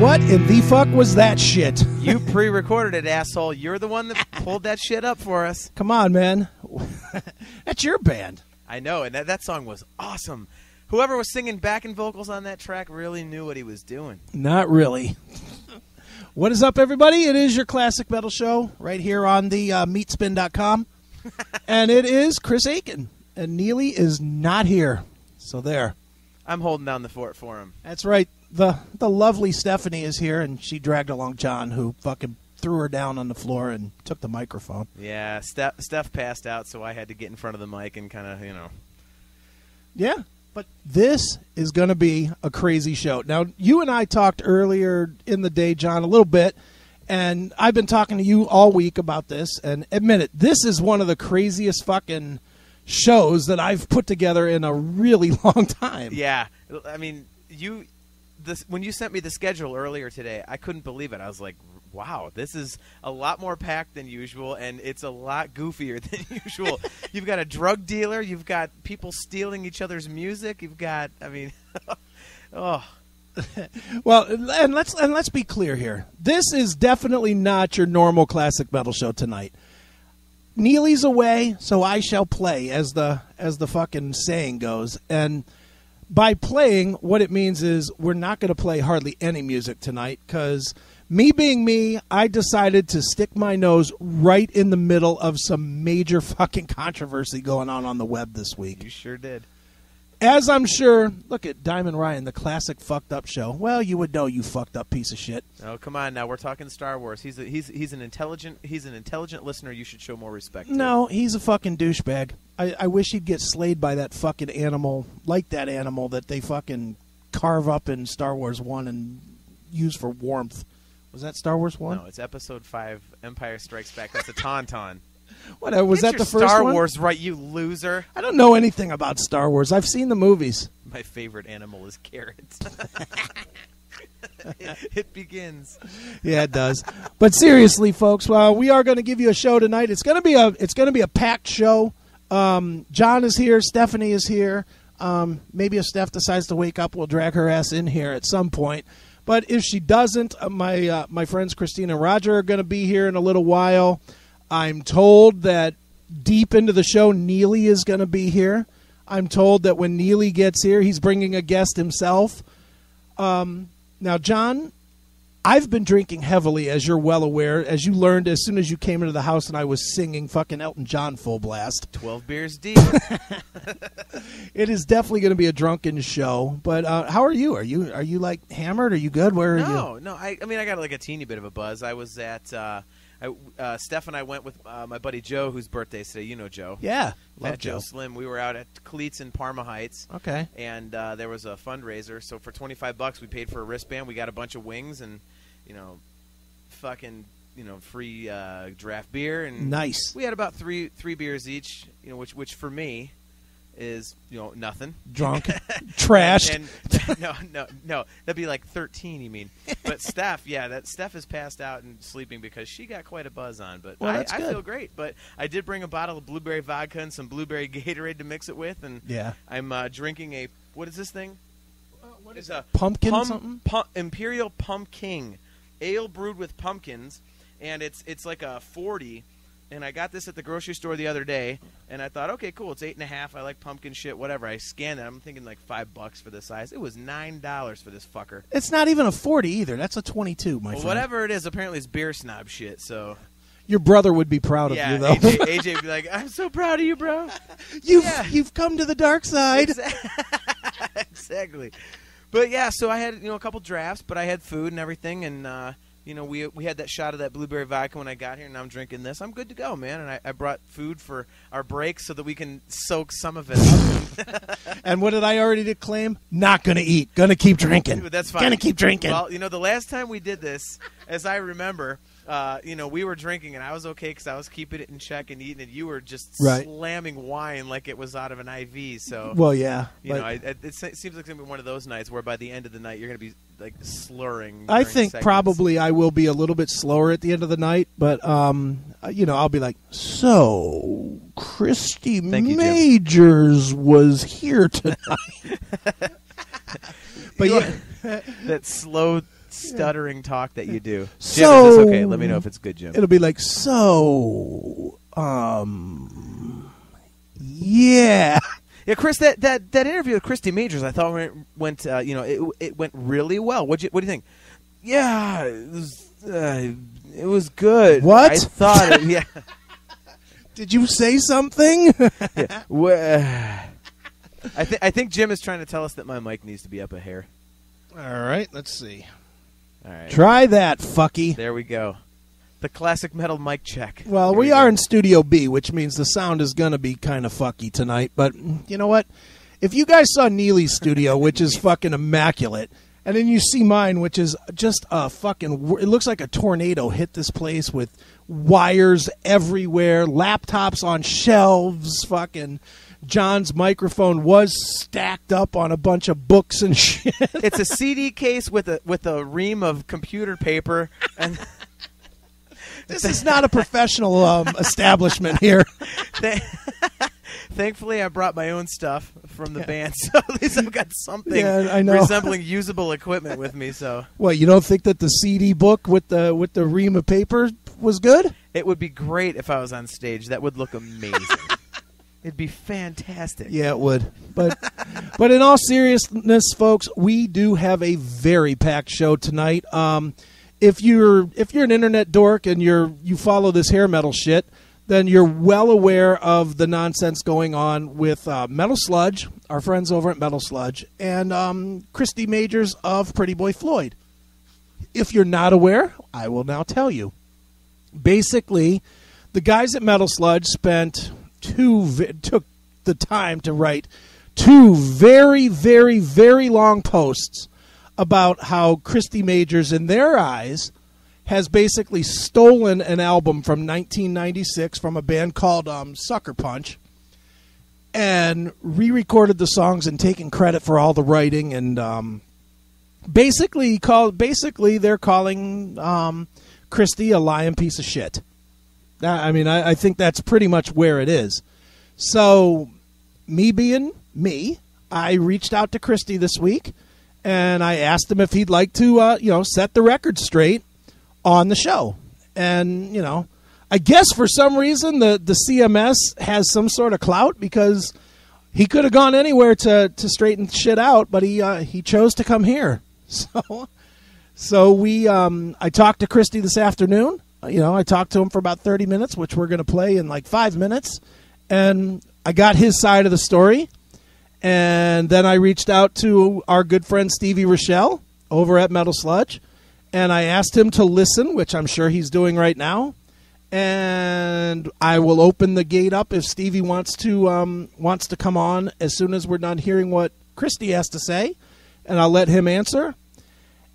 What in the fuck was that shit? You pre-recorded it, asshole. You're the one that pulled that shit up for us. Come on, man. That's your band. I know, and that song was awesome. Whoever was singing backing vocals on that track really knew what he was doing. Not really. What is up, everybody? It is your Classic Metal Show right here on the meatspin.com. And it is Chris Aiken. And Neeley is not here. So there. I'm holding down the fort for him. That's right. The lovely Stephanie is here, and she dragged along John, who fucking threw her down on the floor and took the microphone. Yeah, Steph passed out, so I had to get in front of the mic and kind of, Yeah, but this is going to be a crazy show. Now, you and I talked earlier in the day, John, a little bit, and I've been talking to you all week about this, and admit it, this is one of the craziest fucking shows that I've put together in a really long time. Yeah, I mean, when you sent me the schedule earlier today, I couldn't believe it. I was like, wow, this is a lot more packed than usual, and it's a lot goofier than usual. You've got a drug dealer. You've got people stealing each other's music. You've got, oh. Well, and let's be clear here. This is definitely not your normal classic metal show tonight. Neeley's away, so I shall play, as the fucking saying goes. And by playing, what it means is we're not going to play hardly any music tonight, because me being me, I decided to stick my nose right in the middle of some major fucking controversy going on the web this week. You sure did. As I'm sure, look at Diamond Ryan, the classic fucked up show. Well, you would know, you fucked up piece of shit. Oh, come on now, we're talking Star Wars. He's an intelligent listener. You should show more respect to. No, he's a fucking douchebag. I wish he'd get slayed by that fucking animal, like that animal that they fucking carve up in Star Wars 1 and use for warmth. Was that Star Wars 1? No, it's Episode 5, Empire Strikes Back. That's a tauntaun. What, was that the first Star one? Wars right, you loser. I don't know anything about Star Wars. I've seen the movies. My favorite animal is carrots. It begins. Yeah, it does. But seriously, folks, we are going to give you a show tonight. It's going to be a packed show. John is here. Stephanie is here. Maybe if Steph decides to wake up, we'll drag her ass in here at some point. But if she doesn't, my friends Christine and Roger are going to be here in a little while. I'm told that deep into the show, Neeley is going to be here. I'm told that when Neeley gets here, he's bringing a guest himself. Now, John, I've been drinking heavily, as you're well aware, as you learned as soon as you came into the house and I was singing fucking Elton John full blast. 12 beers deep. It is definitely going to be a drunken show. But how are you? Are you like hammered? Are you good? Where are you? No. I got like a teeny bit of a buzz. I was at Steph and I went with my buddy Joe, whose birthday's today. You know Joe. Yeah, love Joe Slim. We were out at Cleats in Parma Heights. Okay. And there was a fundraiser. So for $25, we paid for a wristband. We got a bunch of wings and, free draft beer. And nice. We had about three beers each. Which for me is nothing. Drunk, trashed. And no, that'd be like 13. You mean? But Steph, Steph is passed out and sleeping because she got quite a buzz on. But well, I feel great. But I did bring a bottle of blueberry vodka and some blueberry Gatorade to mix it with, and I'm drinking what is this thing? What is a pumpkin something? Imperial Pumpkin Ale brewed with pumpkins, and it's like a 40. And I got this at the grocery store the other day, and I thought, okay, cool, it's 8.5. I like pumpkin shit, whatever. I scanned it. I'm thinking like $5 for this size. It was $9 for this fucker. It's not even a 40 either. That's a 22, my friend. Whatever it is, apparently it's beer snob shit. So your brother would be proud of you, though. AJ would be like, I'm so proud of you, bro. You've come to the dark side. Exactly. But yeah, so I had a couple drafts, but I had food and everything, and we had that shot of that blueberry vodka when I got here, and now I'm drinking this. I'm good to go, man. And I brought food for our break so that we can soak some of it up. And what did I already declaim? Not going to eat. Going to keep drinking. That's fine. Going to keep drinking. Well, the last time we did this, as I remember, we were drinking, and I was okay because I was keeping it in check and eating it. You were just slamming wine like it was out of an IV. So, well, yeah. It seems like it's going to be one of those nights where by the end of the night you're going to be like slurring. I think segments. probably I will be a little bit slower at the end of the night, but I'll be like, so Christie Majors was here tonight. But that slow stuttering talk that you do. Jim, So is this okay? Let me know if it's good, Jim. it'll be like, yeah. Yeah, Chris, that interview with Christie Majors, I thought went it went really well. What do you think? Yeah, it was good. What? I thought, yeah. Did you say something? Yeah. I think Jim is trying to tell us that my mic needs to be up a hair. All right, let's see. All right, Try that, fucky. there we go. The classic metal mic check. Well, There we go. are in Studio B, which means the sound is going to be kind of fucky tonight. But you know what? If you guys saw Neeley's studio, which is fucking immaculate, and then you see mine, which is just a fucking... It looks like a tornado hit this place with wires everywhere, laptops on shelves, fucking... John's microphone was stacked up on a bunch of books and shit. It's a CD case with a ream of computer paper, and This is not a professional establishment here. Thankfully, I brought my own stuff from the band, so at least I've got something I know. resembling usable equipment with me. So, What, you don't think that the CD book with the ream of paper was good? it would be great if I was on stage. That would look amazing. It'd be fantastic. Yeah, it would. But in all seriousness, folks, we do have a very packed show tonight. If you're an internet dork and you follow this hair metal shit, then you're well aware of the nonsense going on with Metal Sludge, our friends over at Metal Sludge, and Christie Majors of Pretty Boy Floyd. If you're not aware, I will now tell you. Basically, the guys at Metal Sludge took the time to write two very, very, very long posts about how Christie Majors, in their eyes, has basically stolen an album from 1996 from a band called Sucker Punch and re-recorded the songs and taken credit for all the writing, and basically they're calling Christie a lying piece of shit. I mean, I think that's pretty much where it is. So, me being me, I reached out to Christie this week, and I asked him if he'd like to, set the record straight on the show. And, I guess for some reason the CMS has some sort of clout, because he could have gone anywhere to straighten shit out, but he chose to come here. So I talked to Christie this afternoon. I talked to him for about 30 minutes, which we're going to play in like 5 minutes. And I got his side of the story. And then I reached out to our good friend Stevie Rochelle over at Metal Sludge. And I asked him to listen, which I'm sure he's doing right now. And I will open the gate up if Stevie wants to come on as soon as we're done hearing what Christie has to say. And I'll let him answer.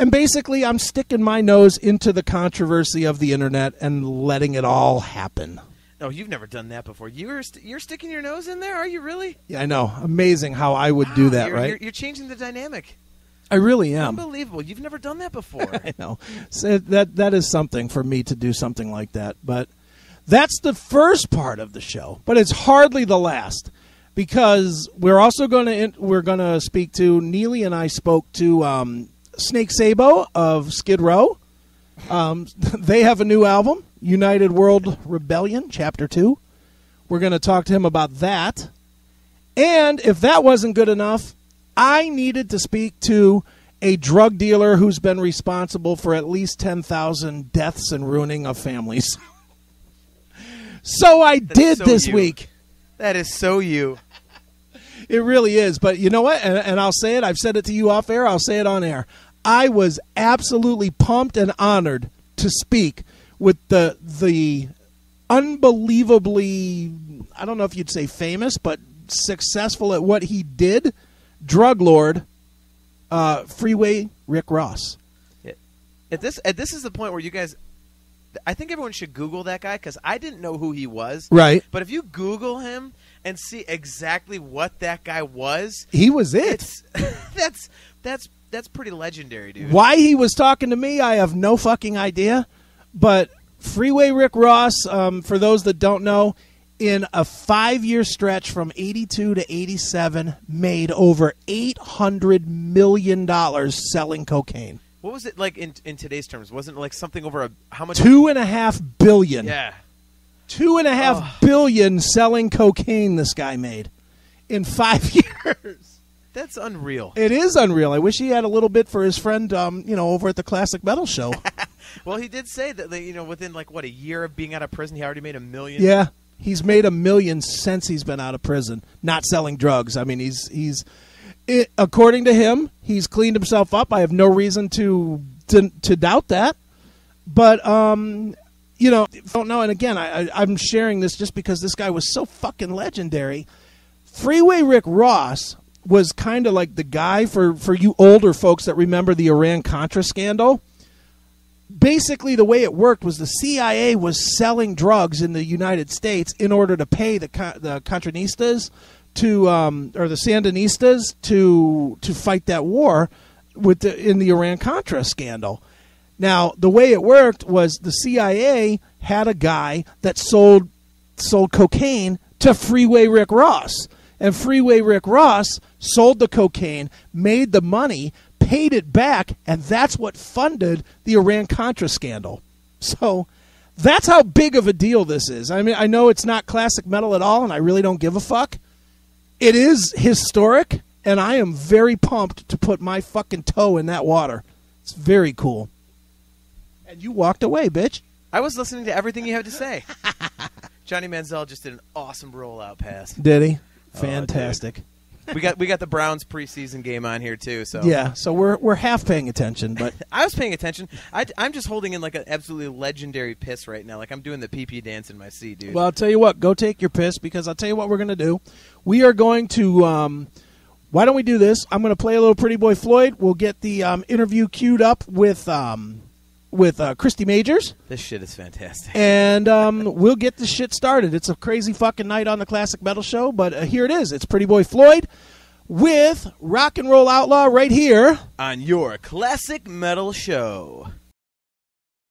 And basically, I'm sticking my nose into the controversy of the internet and letting it all happen. No, you've never done that before. You're sticking your nose in there? Are you really? Yeah, I know. Amazing how I would do that, right? You're changing the dynamic. I really am. Unbelievable. You've never done that before. I know. So that is something for me to do something like that. But that's the first part of the show. But it's hardly the last, because we're also going to speak to Neeley, and I spoke to Snake Sabo of Skid Row. They have a new album, United World Rebellion, Chapter 2. We're going to talk to him about that. And if that wasn't good enough, I needed to speak to a drug dealer who's been responsible for at least 10,000 deaths and ruining of families. So I did this week. That is so you. It really is. But you know what? And I'll say it. I've said it to you off air. I'll say it on air. I was absolutely pumped and honored to speak with the unbelievably, I don't know if you'd say famous, but successful at what he did, drug lord, Freeway Rick Ross. This is the point where you guys, I think everyone should Google that guy, because I didn't know who he was. Right. But if you Google him and see exactly what that guy was, he was it. That's pretty legendary, dude. Why he was talking to me, I have no fucking idea. But Freeway Rick Ross, for those that don't know, in a 5-year stretch from 82 to 87, made over $800 million selling cocaine. What was it like in today's terms? Wasn't it like something over how much? $2.5 billion. Yeah. $2.5 billion selling cocaine this guy made in 5 years. That's unreal. It is unreal. I wish he had a little bit for his friend, over at the Classic Metal Show. Well, he did say that, within a year of being out of prison, he already made $1 million. Yeah, he's made $1 million since he's been out of prison, not selling drugs. I mean, according to him, he's cleaned himself up. I have no reason to doubt that. But don't know. And again, I'm sharing this just because this guy was so fucking legendary. Freeway Rick Ross was kind of like the guy for you older folks that remember the Iran-Contra scandal. Basically, the way it worked was the CIA was selling drugs in the United States in order to pay the Contranistas or the Sandinistas to fight that war in the Iran-Contra scandal. Now, the way it worked was the CIA had a guy that sold cocaine to Freeway Rick Ross. And Freeway Rick Ross sold the cocaine, made the money, paid it back, and that's what funded the Iran-Contra scandal. So that's how big of a deal this is. I mean, I know it's not classic metal at all, and I really don't give a fuck. It is historic, and I am very pumped to put my fucking toe in that water. It's very cool. And you walked away, bitch. I was listening to everything you had to say. Johnny Manziel just did an awesome rollout pass. Did he? Fantastic. We got the Browns preseason game on here too. So yeah, so we're half paying attention, but I was paying attention. I'm just holding in like an absolutely legendary piss right now. Like I'm doing the pee-pee dance in my seat, dude. Well, I'll tell you what. Go take your piss because I'll tell you what we're going to do. We are going to. Why don't we do this? I'm going to play a little Pretty Boy Floyd. We'll get the interview queued up with Christie Majors. This shit is fantastic. And we'll get this shit started. It's a crazy fucking night on the Classic Metal Show, but here it is. It's Pretty Boy Floyd with Rock and Roll Outlaw right here on your Classic Metal Show.